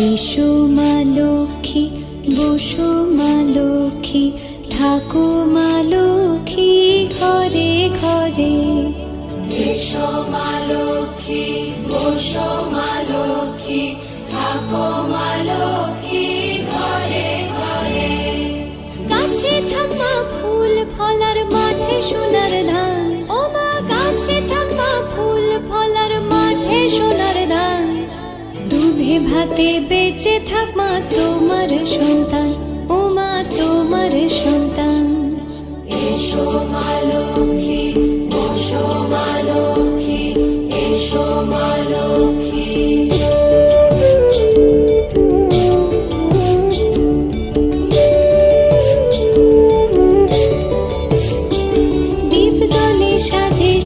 এসো মা লক্ষ্মী, বসো মা লক্ষ্মী, থাকো মা লক্ষ্মী ঘরে ঘরে। এসো মা লক্ষ্মী, বসো মা লক্ষ্মী, থাকো মা লক্ষ্মী ঘরে ঘরে। গাছে থাকা ফুল ফলার মাঠে সোনার ধান, ও মা গাছে থাকা ফুল ফলার মাঠে সোনার ধান। দুধে ভাতে বেঁচে থাক মা তোমার সন্তান, ও মা তোমার সন্তান। এসো মা লক্ষ্মী, বসো